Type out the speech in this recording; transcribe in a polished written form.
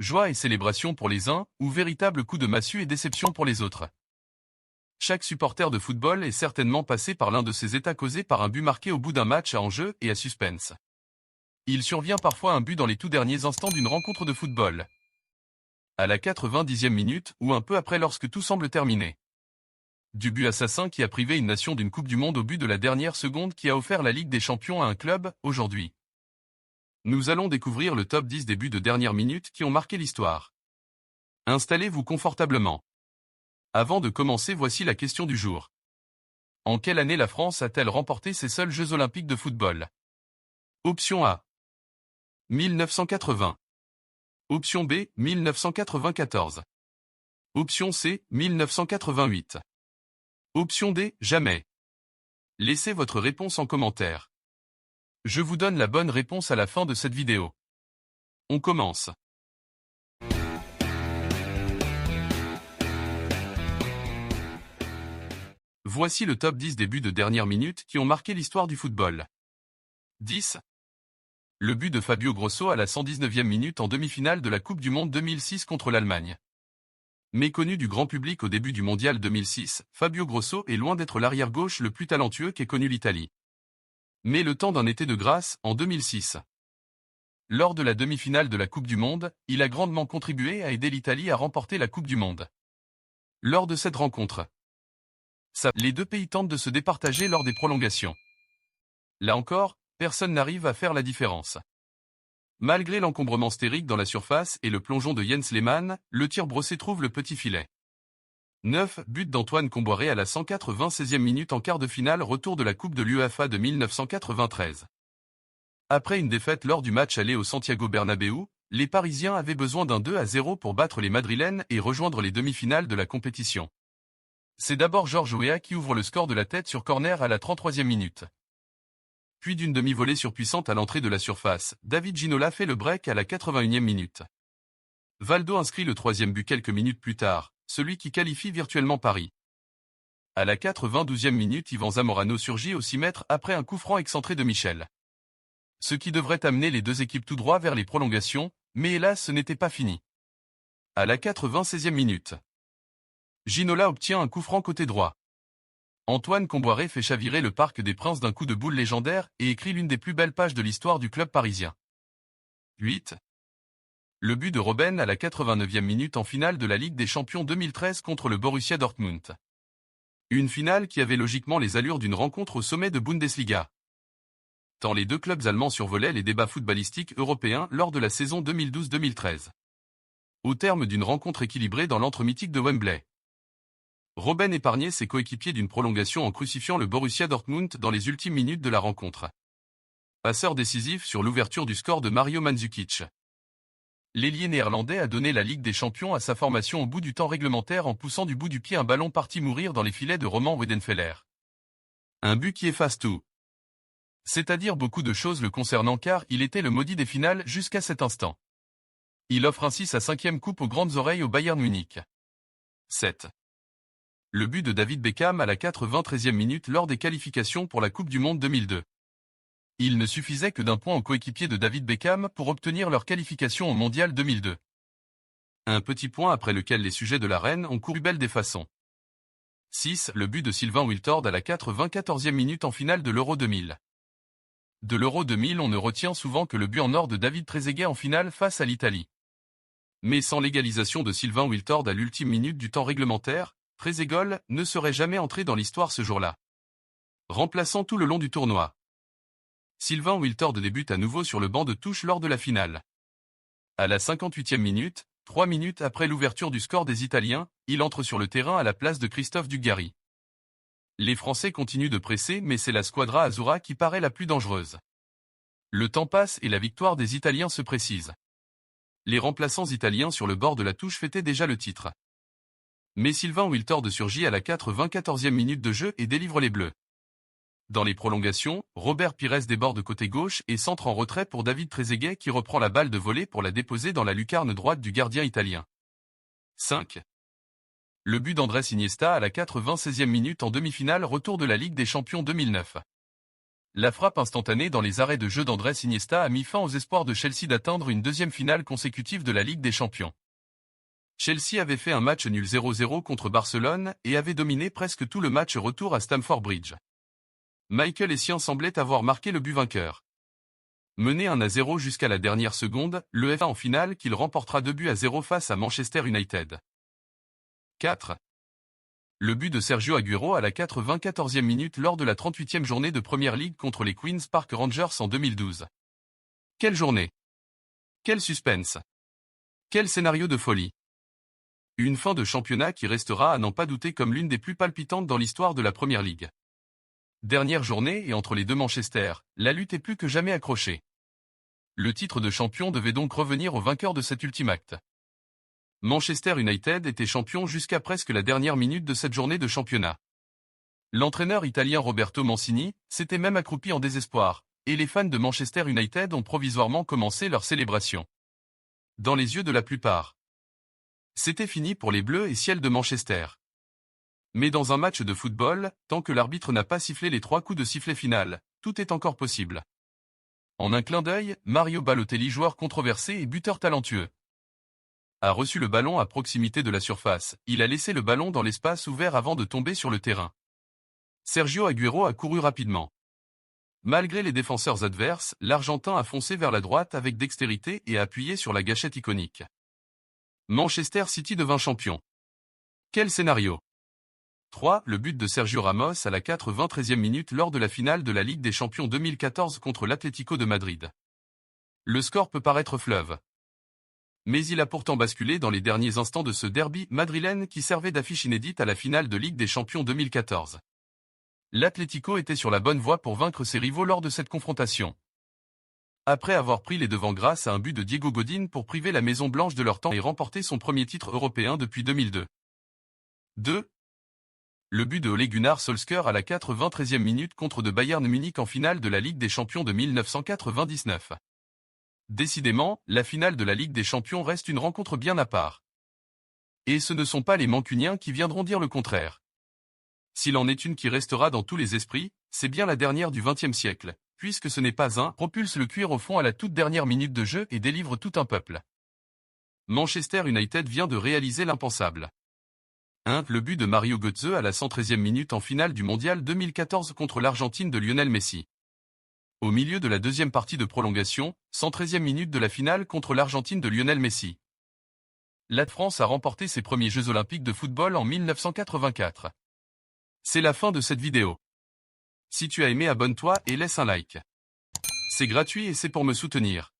Joie et célébration pour les uns, ou véritable coup de massue et déception pour les autres. Chaque supporter de football est certainement passé par l'un de ces états causés par un but marqué au bout d'un match à enjeu et à suspense. Il survient parfois un but dans les tout derniers instants d'une rencontre de football. À la 90e minute, ou un peu après lorsque tout semble terminé. Du but assassin qui a privé une nation d'une Coupe du Monde au but de la dernière seconde qui a offert la Ligue des Champions à un club, aujourd'hui. Nous allons découvrir le top 10 des buts de dernière minute qui ont marqué l'histoire. Installez-vous confortablement. Avant de commencer, voici la question du jour. En quelle année la France a-t-elle remporté ses seuls Jeux Olympiques de football? Option A. 1980. Option B. 1994. Option C. 1988. Option D. Jamais. Laissez votre réponse en commentaire. Je vous donne la bonne réponse à la fin de cette vidéo. On commence. Voici le top 10 des buts de dernière minute qui ont marqué l'histoire du football. 10. Le but de Fabio Grosso à la 119e minute en demi-finale de la Coupe du Monde 2006 contre l'Allemagne. Méconnu du grand public au début du Mondial 2006, Fabio Grosso est loin d'être l'arrière-gauche le plus talentueux qu'ait connu l'Italie. Mais le temps d'un été de grâce, en 2006. Lors de la demi-finale de la Coupe du Monde, il a grandement contribué à aider l'Italie à remporter la Coupe du Monde. Lors de cette rencontre, les deux pays tentent de se départager lors des prolongations. Là encore, personne n'arrive à faire la différence. Malgré l'encombrement stérique dans la surface et le plongeon de Jens Lehmann, le tir brossé trouve le petit filet. 9. But d'Antoine Comboiré à la 196e minute en quart de finale retour de la Coupe de l'UEFA de 1993. Après une défaite lors du match aller au Santiago Bernabéu, les Parisiens avaient besoin d'un 2-0 pour battre les Madrilènes et rejoindre les demi-finales de la compétition. C'est d'abord Georges Weah qui ouvre le score de la tête sur corner à la 33e minute. Puis d'une demi-volée surpuissante à l'entrée de la surface, David Ginola fait le break à la 81e minute. Valdo inscrit le troisième but quelques minutes plus tard, celui qui qualifie virtuellement Paris. À la 92e minute, Ivan Zamorano surgit au 6 mètres après un coup franc excentré de Michel. Ce qui devrait amener les deux équipes tout droit vers les prolongations, mais hélas ce n'était pas fini. À la 96e minute, Ginola obtient un coup franc côté droit. Antoine Comboiré fait chavirer le Parc des Princes d'un coup de boule légendaire et écrit l'une des plus belles pages de l'histoire du club parisien. 8. Le but de Robben à la 89e minute en finale de la Ligue des Champions 2013 contre le Borussia Dortmund. Une finale qui avait logiquement les allures d'une rencontre au sommet de Bundesliga. Tant les deux clubs allemands survolaient les débats footballistiques européens lors de la saison 2012-2013. Au terme d'une rencontre équilibrée dans l'antre mythique de Wembley, Robben épargnait ses coéquipiers d'une prolongation en crucifiant le Borussia Dortmund dans les ultimes minutes de la rencontre. Passeur décisif sur l'ouverture du score de Mario Mandzukic. L'ailier néerlandais a donné la Ligue des Champions à sa formation au bout du temps réglementaire en poussant du bout du pied un ballon parti mourir dans les filets de Roman Weidenfeller. Un but qui efface tout. C'est-à-dire beaucoup de choses le concernant car il était le maudit des finales jusqu'à cet instant. Il offre ainsi sa 5e coupe aux grandes oreilles au Bayern Munich. 7. Le but de David Beckham à la 93e minute lors des qualifications pour la Coupe du Monde 2002. Il ne suffisait que d'un point aux coéquipiers de David Beckham pour obtenir leur qualification au Mondial 2002. Un petit point après lequel les sujets de la reine ont couru belle des façons. 6. Le but de Sylvain Wiltord à la 94e minute en finale de l'Euro 2000. De l'Euro 2000, on ne retient souvent que le but en or de David Trezeguet en finale face à l'Italie. Mais sans l'égalisation de Sylvain Wiltord à l'ultime minute du temps réglementaire, Trezeguet ne serait jamais entré dans l'histoire ce jour-là. Remplaçant tout le long du tournoi. Sylvain Wiltord débute à nouveau sur le banc de touche lors de la finale. À la 58e minute, 3 minutes après l'ouverture du score des Italiens, il entre sur le terrain à la place de Christophe Dugarry. Les Français continuent de presser mais c'est la Squadra Azzurra qui paraît la plus dangereuse. Le temps passe et la victoire des Italiens se précise. Les remplaçants italiens sur le bord de la touche fêtaient déjà le titre. Mais Sylvain Wiltord surgit à la 94e minute de jeu et délivre les Bleus. Dans les prolongations, Robert Pires déborde côté gauche et centre en retrait pour David Trezeguet qui reprend la balle de volée pour la déposer dans la lucarne droite du gardien italien. 5. Le but d'Andrés Iniesta à la 96e minute en demi-finale retour de la Ligue des Champions 2009. La frappe instantanée dans les arrêts de jeu d'Andrés Iniesta a mis fin aux espoirs de Chelsea d'atteindre une deuxième finale consécutive de la Ligue des Champions. Chelsea avait fait un match nul 0-0 contre Barcelone et avait dominé presque tout le match retour à Stamford Bridge. Michael Essien semblait avoir marqué le but vainqueur. Mené 1-0 jusqu'à la dernière seconde, le FA en finale qu'il remportera 2-0 face à Manchester United. 4. Le but de Sergio Agüero à la 94e minute lors de la 38e journée de Premier League contre les Queen's Park Rangers en 2012. Quelle journée! Quel suspense! Quel scénario de folie! Une fin de championnat qui restera à n'en pas douter comme l'une des plus palpitantes dans l'histoire de la Premier League. Dernière journée et entre les deux Manchester, la lutte est plus que jamais accrochée. Le titre de champion devait donc revenir au vainqueur de cet ultime acte. Manchester United était champion jusqu'à presque la dernière minute de cette journée de championnat. L'entraîneur italien Roberto Mancini s'était même accroupi en désespoir, et les fans de Manchester United ont provisoirement commencé leur célébration. Dans les yeux de la plupart, c'était fini pour les Bleus et Ciel de Manchester. Mais dans un match de football, tant que l'arbitre n'a pas sifflé les 3 coups de sifflet final, tout est encore possible. En un clin d'œil, Mario Balotelli, joueur controversé et buteur talentueux, a reçu le ballon à proximité de la surface. Il a laissé le ballon dans l'espace ouvert avant de tomber sur le terrain. Sergio Agüero a couru rapidement. Malgré les défenseurs adverses, l'Argentin a foncé vers la droite avec dextérité et a appuyé sur la gâchette iconique. Manchester City devint champion. Quel scénario! 3. Le but de Sergio Ramos à la 93e minute lors de la finale de la Ligue des Champions 2014 contre l'Atlético de Madrid. Le score peut paraître fleuve. Mais il a pourtant basculé dans les derniers instants de ce derby madrilène qui servait d'affiche inédite à la finale de Ligue des Champions 2014. L'Atlético était sur la bonne voie pour vaincre ses rivaux lors de cette confrontation. Après avoir pris les devants grâce à un but de Diego Godin pour priver la Maison Blanche de leur temps et remporter son premier titre européen depuis 2002. 2. Le but de Ole Gunnar Solskjaer à la 93e minute contre de Bayern Munich en finale de la Ligue des Champions de 1999. Décidément, la finale de la Ligue des Champions reste une rencontre bien à part. Et ce ne sont pas les Mancuniens qui viendront dire le contraire. S'il en est une qui restera dans tous les esprits, c'est bien la dernière du XXe siècle, puisque ce n'est pas un propulse le cuir au fond à la toute dernière minute de jeu et délivre tout un peuple. Manchester United vient de réaliser l'impensable. 1. Le but de Mario Götze à la 113e minute en finale du Mondial 2014 contre l'Argentine de Lionel Messi. Au milieu de la deuxième partie de prolongation, 113e minute de la finale contre l'Argentine de Lionel Messi. La France a remporté ses premiers Jeux Olympiques de football en 1984. C'est la fin de cette vidéo. Si tu as aimé, abonne-toi et laisse un like. C'est gratuit et c'est pour me soutenir.